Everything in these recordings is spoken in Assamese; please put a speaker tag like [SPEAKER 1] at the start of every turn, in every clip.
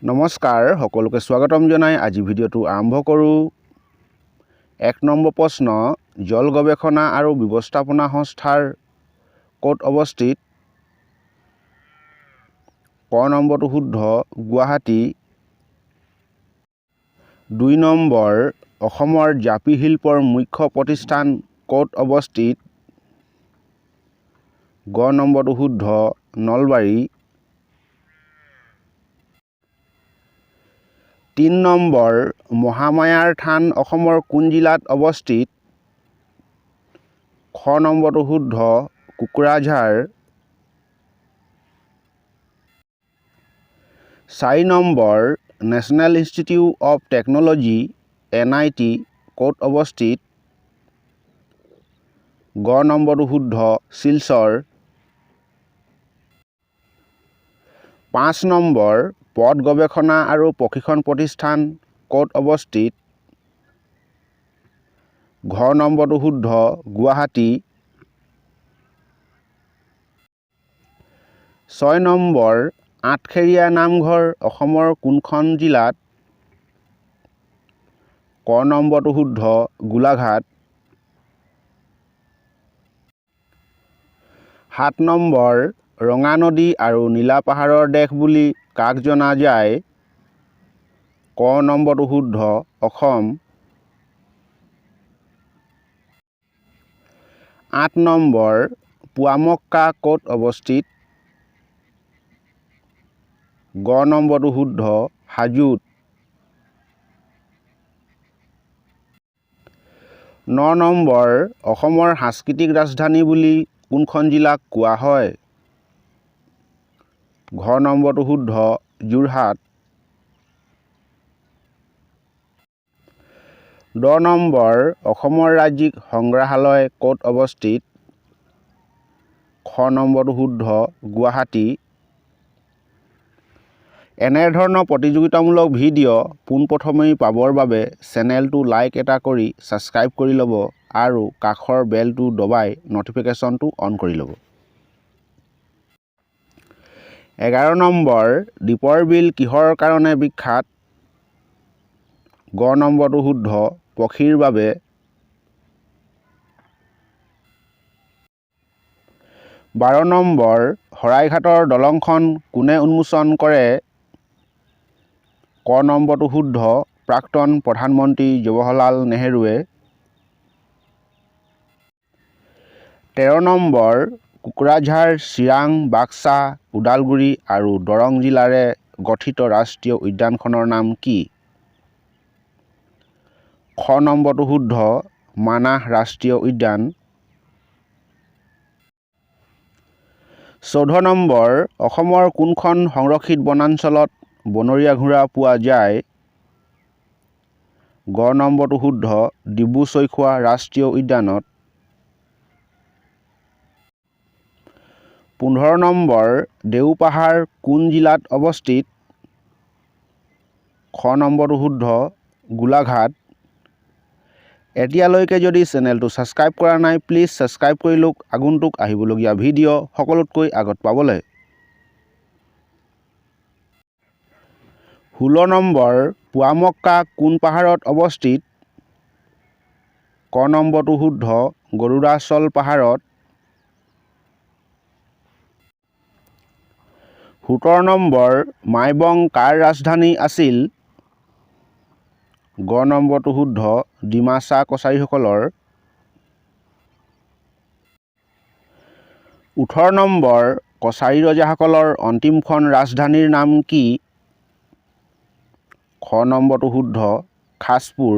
[SPEAKER 1] নমস্কাৰ সকলোকে স্বাগতম জনাই আজি ভিডিঅ'টো আৰম্ভ কৰোঁ। ১ নম্বৰ প্ৰশ্ন, জল গৱেষণা আৰু ব্যৱস্থাপনা সংস্থাৰ ক'ত অৱস্থিত? ক নম্বৰটো শুদ্ধ, গুৱাহাটী। ২ নম্বৰ, অসমৰ জাপি শিল্পৰ মুখ্য প্ৰতিষ্ঠান ক'ত অৱস্থিত? গ নম্বৰটো শুদ্ধ, নলবাৰী। ৩ নম্বৰ, মহামায়াৰ থান অসমৰ কোন জিলাত অৱস্থিত? খ নম্বৰটো শুদ্ধ, Kokrajhar. ৪ number, national institute of technology NIT ক'ত অৱস্থিত? গ নম্বৰটো শুদ্ধ, শিলচৰ। ৫ নম্বৰ, পথ গৱেষণা আৰু প্ৰশিক্ষণ প্ৰতিষ্ঠান ক'ত অৱস্থিত? ঘ নম্বৰটো শুদ্ধ, গুৱাহাটী। ৬ নম্বৰ, আঠখেলীয়া নামঘৰ অসমৰ কোনখন জিলাত? ক নম্বৰটো শুদ্ধ, গোলাঘাট। ৭ নম্বৰ, ৰঙা নদী আৰু নীলা পাহাৰৰ দেশ বুলি কাক জনা যায়? ক নম্বৰটো শুদ্ধ, অসম। ৮ নম্বৰ, পুৱামক্কা ক'ত অৱস্থিত? গ নম্বৰটো শুদ্ধ, হাজোত। ৯ নম্বৰ, অসমৰ সাংস্কৃতিক ৰাজধানী বুলি কোনখন জিলাক কোৱা হয়? ঘ নম্বৰটো শুদ্ধ, যোৰহাট। ১০ নম্বৰ, অসমৰ ৰাজ্যিক সংগ্ৰহালয় ক'ত অৱস্থিত? খ নম্বৰটো শুদ্ধ, গুৱাহাটী। এনেধৰণৰ প্ৰতিযোগিতামূলক ভিডিঅ' পোনপ্ৰথমেই পাবৰ বাবে চেনেলটো লাইক এটা কৰি ছাবস্ক্ৰাইব কৰি ল'ব আৰু কাষৰ বেলটো দবাই ন'টিফিকেশ্যনটো অন কৰি ল'ব। ১১ নম্বৰ, দীপৰ বিল কিহৰ কাৰণে বিখ্যাত? গ নম্বৰটো শুদ্ধ, পক্ষীৰ বাবে। ১২ নম্বৰ, শৰাইঘাটৰ দলংখন কোনে উন্মোচন কৰে? ক নম্বৰটো শুদ্ধ, প্ৰাক্তন প্ৰধানমন্ত্ৰী জৱাহৰলাল নেহৰুৱে। ১৩ নম্বৰ, কোকৰাঝাৰ, চিৰাং, বাক্সা, ওদালগুৰি আৰু দৰং জিলাৰে গঠিত ৰাষ্ট্ৰীয় উদ্যানখনৰ নাম কি? খ নম্বৰটো শুদ্ধ, মানাহ ৰাষ্ট্ৰীয় উদ্যান। ১৪ নম্বৰ, অসমৰ কোনখন সংৰক্ষিত বনাঞ্চলত বনৰীয়া ঘোঁৰা পোৱা যায়? গ নম্বৰটো শুদ্ধ, ডিব্ৰু-ছৈখোৱা ৰাষ্ট্ৰীয় উদ্যানত। ১৫ নম্বৰ, দেওপাহাৰ কোন জিলাত অৱস্থিত? খ নম্বৰটো শুদ্ধ, গোলাঘাট। এতিয়ালৈকে যদি চেনেলটো ছাবস্ক্ৰাইব কৰা নাই প্লিজ ছাবস্ক্ৰাইব কৰি লওক আগন্তুক আহিবলগীয়া ভিডিঅ' সকলোতকৈ আগত পাবলৈ। ১৬ নম্বৰ, পুৱামক্কা কোন পাহাৰত অৱস্থিত? ক নম্বৰটো শুদ্ধ, গৰুড়াচল পাহাৰত। ১৭ নম্বৰ, মাইবং কাৰ ৰাজধানী আছিল? গ নম্বৰটো শুদ্ধ, ডিমাচা কছাৰীসকলৰ। ১৮ নম্বৰ, কছাৰী ৰজাসকলৰ অন্তিমখন ৰাজধানীৰ নাম কি? খ নম্বৰটো শুদ্ধ, খাছপুৰ।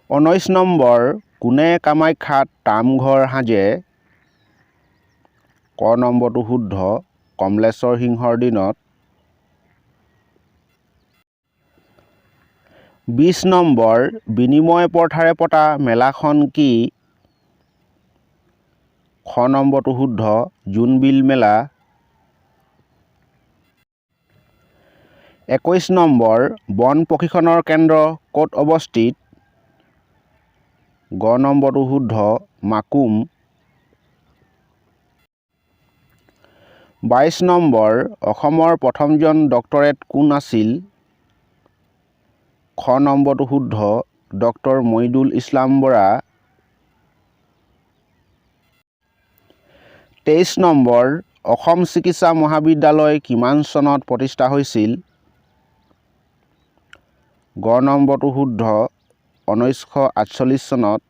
[SPEAKER 1] ১৯ নম্বৰ, কোনে কামাখ্যাত তামঘৰ সাজে? ক নম্বৰটো শুদ্ধ, কমলেশ্বৰ সিংহৰ দিনত। ২০ নম্বৰ, বিনিময় প্ৰথাৰে পতা মেলাখন কি? খ নম্বৰটো শুদ্ধ, জোনবিল মেলা। ২১ নম্বৰ, বন প্ৰশিক্ষণৰ কেন্দ্ৰ ক'ত অৱস্থিত? গ নম্বৰটো শুদ্ধ, মাকুম। 22 নম্বৰ অসমৰ প্ৰথমজন ডক্টৰেট কোন আছিল? খ নম্বৰটো শুদ্ধ, ডক্টৰ মইদুল ইছলাম বৰা। 23 নম্বৰ অসম চিকিৎসা মহাবিদ্যালয় কিমান চনত প্ৰতিষ্ঠা হৈছিল? গ নম্বৰটো শুদ্ধ, 1948 চনত।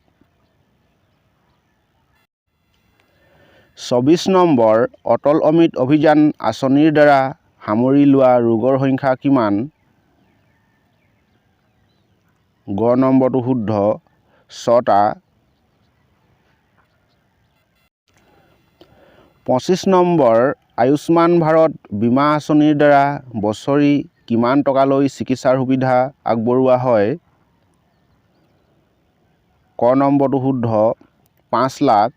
[SPEAKER 1] 24 নম্বৰ অটল অমৃত অভিযান আঁচনিৰ দ্বাৰা সামৰি লোৱা ৰোগৰ সংখ্যা কিমান? গ নম্বৰটো শুদ্ধ, 6টা। 25 নম্বৰ আয়ুষ্মান ভাৰত বীমা আঁচনিৰ দ্বাৰা বছৰি কিমান টকালৈ চিকিৎসাৰ সুবিধা আগবঢ়োৱা হয়? ক নম্বৰটো শুদ্ধ, 5 লাখ।